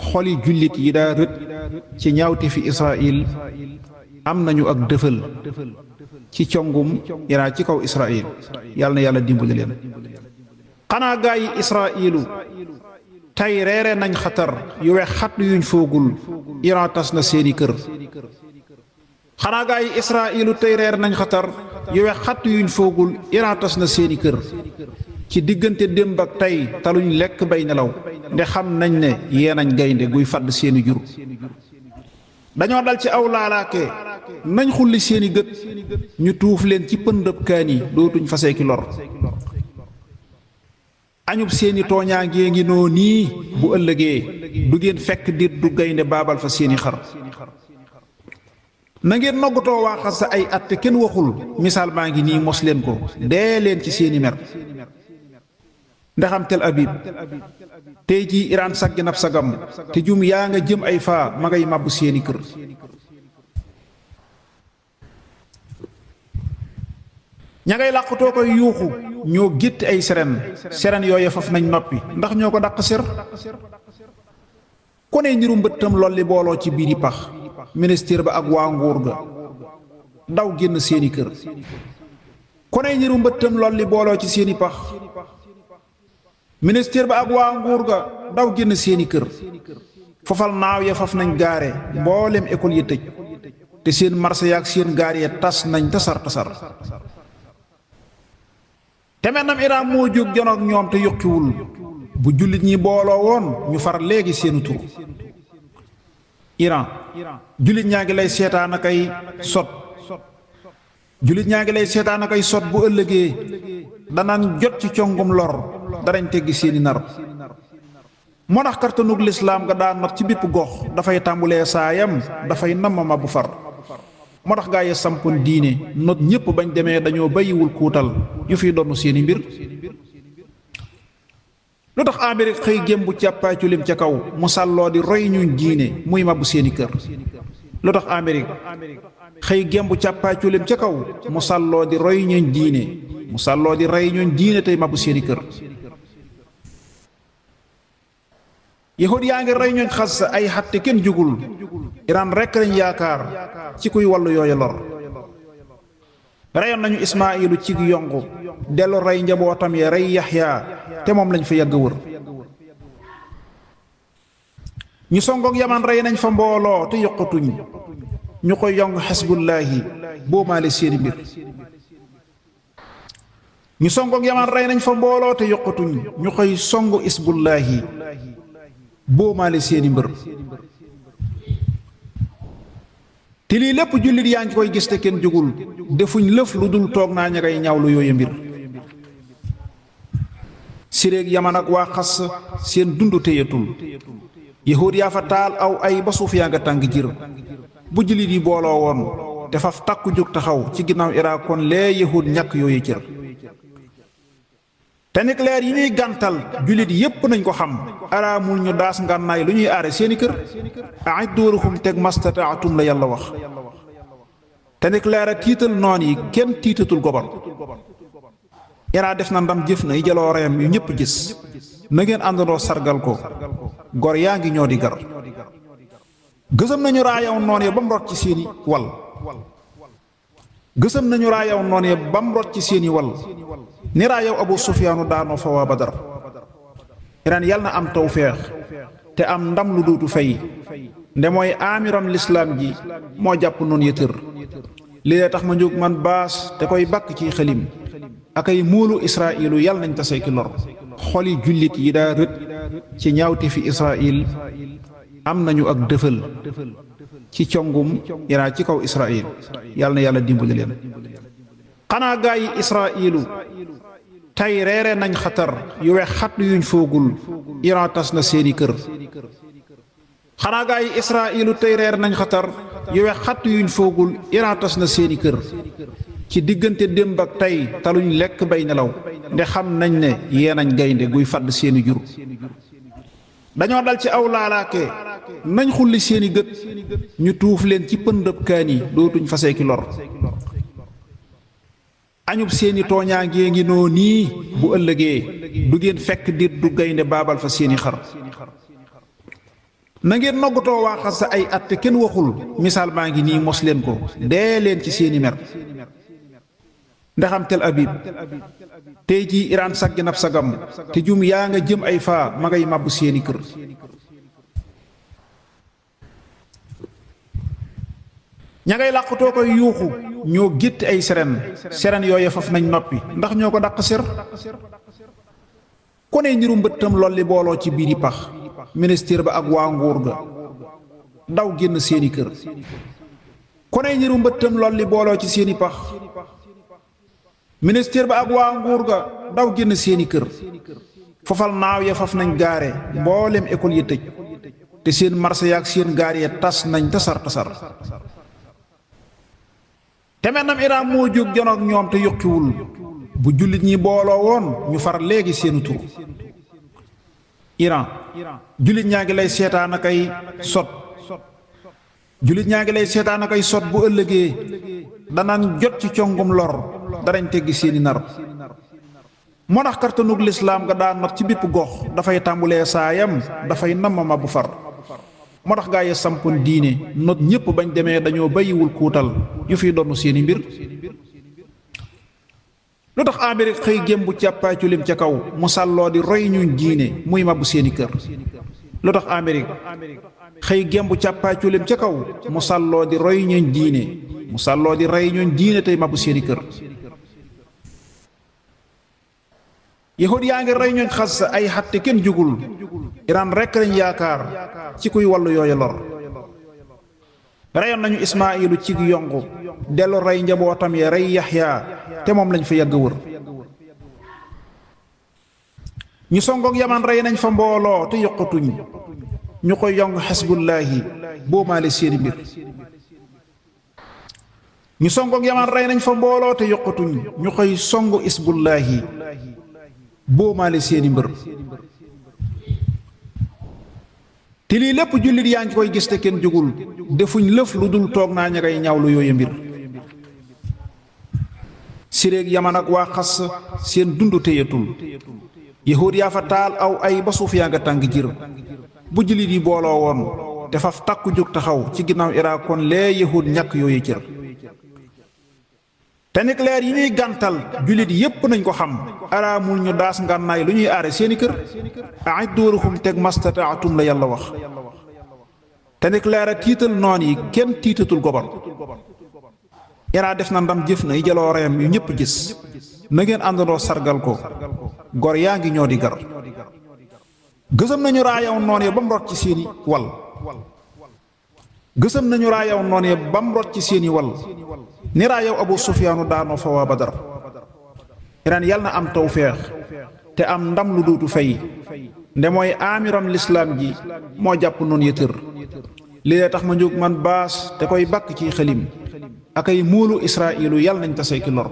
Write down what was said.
xoli jullit yi daa rët ci ñaawte fi Israël am nañu ak dëfal ci congum Iran ci kaw Israël yàlla na yàlla dimbali leen. xanaa gaa yi Israëlu tey reere nañ xatar yu wex xat yuñ foogul Iran tas na seeni kër. xanaa gaa yi Israëlu tey reere nañ xatar yu wex xat yuñ foogul Iran tas na seeni kër. ci diggante démb ak tey taluñ lekk bay nelaw nde xam nañ ne yeenañ gaynde guy fàdd seeni jur. dañoo dal ci aw laalaake nañ xulli seeni gët ñu tuuf leen ci pëndëb kaan yi dootuñ fasee ki lor. añub seeni tooñaa ngee ngi noo nii bu ëllëgee du ngeen fekk dit du gaynde baabal fa seeni xar. na ngeen noggatoo waaxal sa ay at te kenn waxul misaal baa ngi nii mos leen ko dee leen ci seeni mer. ndaxam Tel Aviv tey jii Iran saggi nab sagam te jum yaa nga jëm ay faa ma ngay màbbu seeni kër. ña ngay làqutoo koy yuuxu ñoo gétti ay seren yooye faf nañ noppi ndax ñoo ko dàq ser. ku ne niru mbëttam lolli booloo ci biiri pax ministère ba ak waa nguur ga daw génn seeni kër. ku ne niru mbëttam lolli booloo ci seeni pax ministère ba ak waa nguur ga daw génn seeni kër. fofal naaw ya faf nañ gaare mboolem école yi tëj te seen marché yaak seen gaar ya tas nañ tasar. te mennam Iran moo jóg janoog ñoom te yokkiwul bu jullit ñi booloo woon ñu far léegi seenu tur. Iran jullit ñaa ngi lay seetaan akay sot jullit ñaa ngi lay seetaan akay sot bu ëllëgee danañ jot ci congum lor danañ teggi seeni nar. moo tax kartanug lislaam nga daan not ci bépp gox dafay tàmbulee saayam dafay namama bu far. moo tax gaa yi sampoon diine not ñépp bañ demee dañoo bàyyiwul kuutal yu fiy donn seeni mbir. lu tax Amérique xëy gém bu càppaacu lim ca kaw mu sàlloo di roy ñuñ diine muy mabbu seeni kër. lu tax Amérique xëy gém bu càppaacu lim ca kaw mu sàlloo di roy ñuñ diine mu sàlloo di rey ñuñ diine tey mabbu seeni kër. yahud yaa ngi rey ñooñ xas ay xatte kenn jugul Iran rekk lañ yaakaar ci kuy wàllu yooyu lor. reyoon nañu Ismaayilu cig yongu dellu rey njabootam ya rey Yaxya te moom lañ fa yàgg wër. ñu songoog Yaman rey nañ fa mbooloo te yokkatuñ ñu koy yong xesbullaahi boomaale seeni mbir. ñu songoog Yaman rey nañ fa mbooloo te yokkatuñ ñu koy songu isbullaahi boomaale seeni mbër. te lii lépp jullit yaa ngi koy gis te kenn jógul defuñ lëf lu dul toog naa ña ngay ñaawlu yooyu mbir. siréeg Yaman ak waa xas seen dund téyatul yahuud yaa fa taal aw ay ba suuf yaa nga tàng jir. bu jullit yi booloo woon te faf takku jóg taxaw ci ginnaaw Irak kon lee yahuud ñàkk yooyu cër. te nucléaire yi ñuy gàntal jullit yépp nañ ko xam araamul ñu daas ngànnaay lu ñuy aare seeni kër. a'idduuhum teg mastata'tum la yàlla wax. te nucléaire a tiital noon yi kenn tiitatul gobar. Iran def na ndam jëf na yi jaloo reyam yu ñëpp gis na ngeen àndandoo sargal ko gor yaa ngi ñoo di gar. gësam nañu raayaw noon ya ba mu rot ci seeni wal gësam nañu raayaw noon ya ba mu rot ci seeni wal ni raayaw Abu Sufyaanu daanoo fa waa Badar. Iran yal na am tawfeex te am ndam lu duutu fay nde mooy amiram lislaam ji moo jàpp noonu ya tër. lii tax ma jóg man baas te koy bàkk ci xelim akay muulu Israa'ilu yal nañ tasee ki lor. xoli jullit yi daa rët ci ñaawte fi Israël am nañu ak dëfal ci congum Iran ci kaw Israël yal na yàlla dimbali leen. xanaa gaa yi Israa'ilu tey reere nañ xatar yu wex xat yuñ foogul Iran tas na seeni kër. xanaa gaa yi Israa'ilu tey reere nañ xatar yu wex xat yuñ foogul Iran tas na seeni kër. ci diggante démb ak tey taluñ lekk bay nelaw nde xam nañ ne yeenañ gaynde guy fàdd seeni jur. dañoo dal ci aw laalaake nañ xulli seeni gët ñu tuuf leen ci pëndëb kaan yi dootuñ fasee ki lor. añub seeni tooñaa ngee ngi noo nii bu ëllëgee du ngeen fekk dit du gaynde baabal fa seeni xar. na ngeen noggatoo waa xasa ay at te kenn waxul misaal baa ngi nii mos leen ko dee leen ci seeni mer ndaxam Tel Aviv tey jii Iran saggi nab sagam te jum yaa nga jëm ay faa ma ngay màbbu seeni kër ña ngay làqutoo koy yuuxu ñoo gétti ay seren yooye faf nañ noppi ndax ñoo ko dàq ser ku ne niru mbëttam lolli booloo ci biiri pax ministère ba ak waa nguur ga daw génn seeni kër ku ne niru mbëttam lolli booloo ci seeni pax ministère ba ak waa nguur ga daw génn seeni kër fofal naaw ya faf nañ gaare mboolem école yi tëj te seen marché yaak seen gaar ya tas nañ tasar te mennam Iran moo jóg janoog ñoom te yokkiwul bu jullit ñi booloo woon ñu far léegi seenu tur Iran jullit ñaa ngi lay seetaan akay sot jullit ñaa ngi lay seetaan akay sot bu ëllëgee danañ jot ci congum lor danañ teggi seeni nar moo tax kartanug lislaam nga daan not ci bépp gox dafay tàmbulee saayam dafay namama bu far moo tax gaa yi sampoon diine not ñépp bañ demee dañoo bàyyiwul kuutal yu fiy donn seeni mbir lu tax Amérique xëy gém bu càppaacu lim ca kaw mu sàlloo di roy ñuñ diine muy mabbu seeni kër lu tax Amérique xëy gém bu càppaacu lim ca kaw mu sàlloo di roy ñuñ diine mu sàlloo di rey ñuñ diine tey mabbu seeni kër yahud yaa ngi rey ñooñ xas ay xatte kenn jugul Iran rekk lañ yaakaar ci kuy wàllu yooyu lor reyoon nañu Ismaayilu cig yongu dellu rey njabootam ya rey Yaxya te moom lañ fa yàgg wër ñu songoog Yaman rey nañ fa mbooloo te yoqatuñ ñu koy yong xesbullaahi boomaale seeni mbir ñu songoog Yaman rey nañ fa mbooloo te yoqatuñ ñu koy songu isbullaahi boomaale seeni mbër te lii lépp jullit yaa ngi koy gis te kenn jógul defuñ lëf lu dul toog naa ña ngay ñaawlu yooyu mbir siréeg Yaman ak waa xas seen dund téyatul yahuud yaa fa taal aw ay ba suuf yaa nga tàng jir bu jullit yi booloo woon te faf takku jóg taxaw ci ginnaaw Irak kon lee yahuud ñàkk yooyu cër te nucléaire yi ñuy gàntal jullit yépp nañ ko xam araamul ñu daas ngànnaay lu ñuy aare seeni kër a'idduuhum teg mastata'tum la yàlla wax te nucléaire a tiital noon yi kenn tiitatul gobar Iran def na ndam jëf na yi jaloo reyam yu ñépp gis na ngeen àndandoo sargal ko gor yaa ngi ñoo di gar gësam nañu raayaw noon ya ba mu rot ci seeni wal gësam nañu raayaw noon ya ba mu rot ci seeni wal ni raayaw Abu Sufyaanu daanoo fa waa Badar Iran yal na am tawfeex te am ndam lu duutu fay nde mooy amiram lislaam ji moo jàpp noonu ya tër li lee tax ma jóg man baas te koy bàkk ci xelim ak ay muulu Israa'ilu yal nañ tasee ki lor